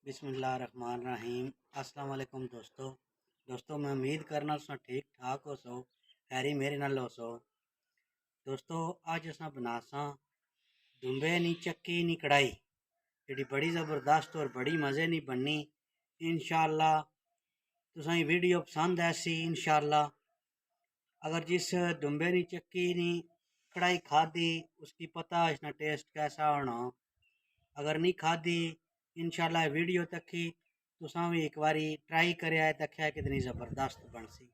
बिस्मिल्लाहिर्रहमानिर्रहीम। अस्सलाम वालेकुम दोस्तों मैं उम्मीद करना तुसां ठीक ठाक हो सो हैरी मेरे नाल हो सो। दोस्तों अज असां बनासां दुंबे नी चक्की नी कढ़ाई जेह्ड़ी बड़ी ज़बरदस्त और बड़ी मज़े नी बननी। इंशाअल्लाह तुसां वीडियो पसंद ऐसी इंशाअल्लाह। अगर जिस दुंबे नी चक्की नी कढ़ाई खाधी उसकी पता इसना टेस्ट कैसा होना। अगर नहीं खाधी इंशाअल्लाह वीडियो तकी तुसां भी एक बारी ट्राई करे आए तख्या कितनी ज़बरदस्त बनसी।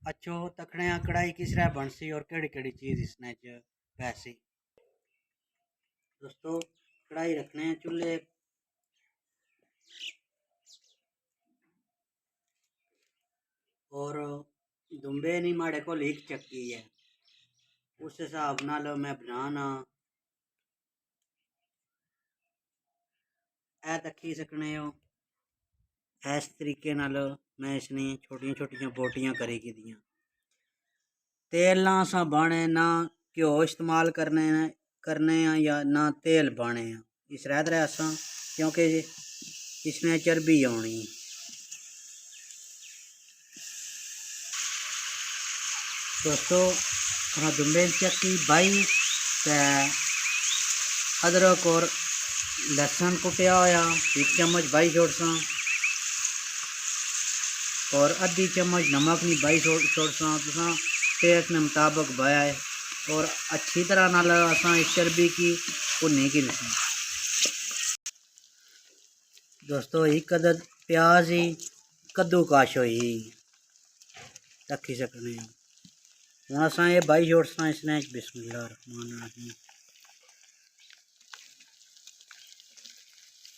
अच्छो तखने कढ़ाई किस तरह बनसी और केड़ी केड़ी चीज़ इसने च पैसी। दोस्तों कढ़ाई रखने चूल्हे और दुंबे नहीं माड़े को एक चक्की है उस हिसाब नाल मैं बनाना ऐ तकी सकने हो। इस तरीके नाल मैं इसने छोटियां छोटियां बोटियां करी की दियां। तेल ना असा बाने ना घ्यो इस्तेमाल करने या ना तेल बाने इस रह रहे असा क्योंकि इसने चर्बी आनी। दोस्तों दुंबे चक्की बाई अदरक और लहसुन कुटिया होया 1 चम्मच बाई छोड़सा और आधी चम्मच नमक नहीं बाई छोड़सा तुसा टेस्ट के मुताबिक बाया है। और अच्छी तरह नाल असा इस चर्बी की भुनी की दोस्तों एक अदद प्याज ही कद्दूकाश हुई रखी सकने हूँ असा ये बाई छोड़सा इसने बिस्मिल्लाहिर्रहमानिर्रहीम।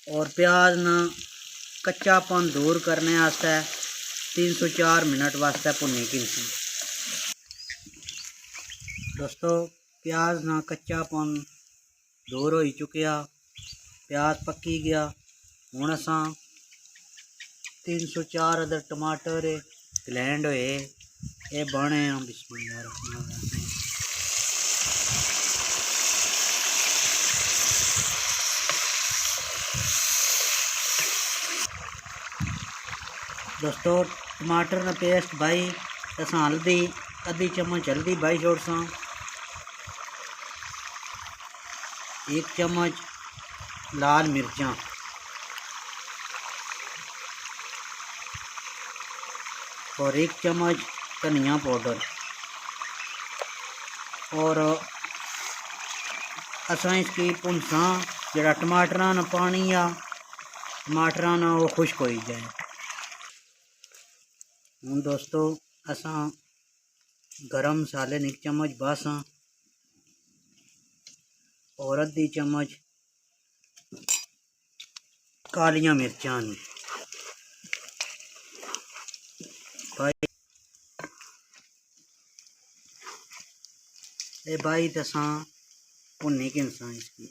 और प्याज ना कच्चापन दूर करने वास्ते 304 मिनट वास्ते भुनी की। दोस्तों प्याज ना कच्चापन दूर हो चुकिया प्याज पक्की गया हूँ असा 304 अदर टमाटर ग्लैंड होए ये बने बिस्मिल्लाहिर्रहमानिर्रहीम। दोस्तों टमाटर का पेस्ट भाई असा हल्दी आधी चम्मच हल्दी भाई छोड़सा 1 चम्मच लाल मिर्चा और 1 चम्मच धनिया पाउडर और असा इसकी भुनसा जरा टमाटर न पानी या टमाटर न वो खुश्क हो जाए। हूँ दोस्तों असा गरम मसाले 1 चम्मच बासा और आधी चम्मच कालियां मिर्चा भाई तसा भुनी किनसा इसकी।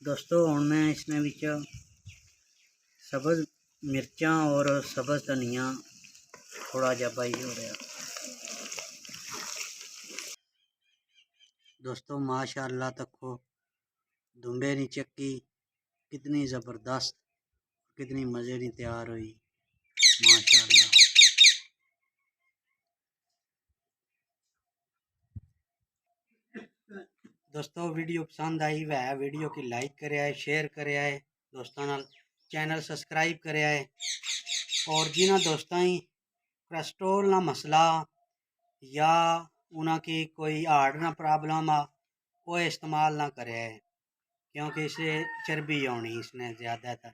दोस्तों हूँ मैं इसमें विच सब्ज़ मिर्चा और सब्ज़ धनिया थोड़ा जा भाई हो रहा। दोस्तों माशाअल्लाह तको दुंबे नी चक्की कितनी ज़बरदस्त कितनी मज़े की तैयार हुई माशाअल्लाह। दोस्तों वीडियो पसंद आई वह वीडियो की लाइक करे आए शेयर करे आए दोस्तों नाल चैनल सब्सक्राइब करे आए। और जिन्होंने दोस्तों ही कोलेस्ट्रोल ना मसला या उनकी कोई हार्ट ना प्रॉब्लम आ वो इस्तेमाल ना करे क्योंकि इसे चर्बी आनी इसने ज़्यादातर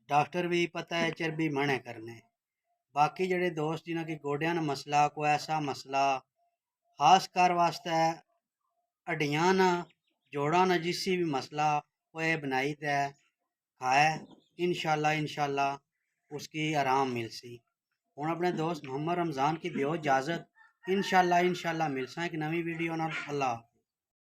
डॉक्टर भी पता है चर्बी मना करने। बाकी जड़े दोस्त जिन्हों की गोडिया न मसला कोई ऐसा मसला खास कर वास्ते हड्डियां न जोड़ा न जिसी भी मसला वो बनाई तै खाए इंशाअल्लाह उसकी आराम मिलसी। हूँ अपने दोस्त मोहम्मद रमज़ान की दियो इजाज़त इंशाअल्लाह मिलसा एक नवी वीडियो नाल। अल्लाह।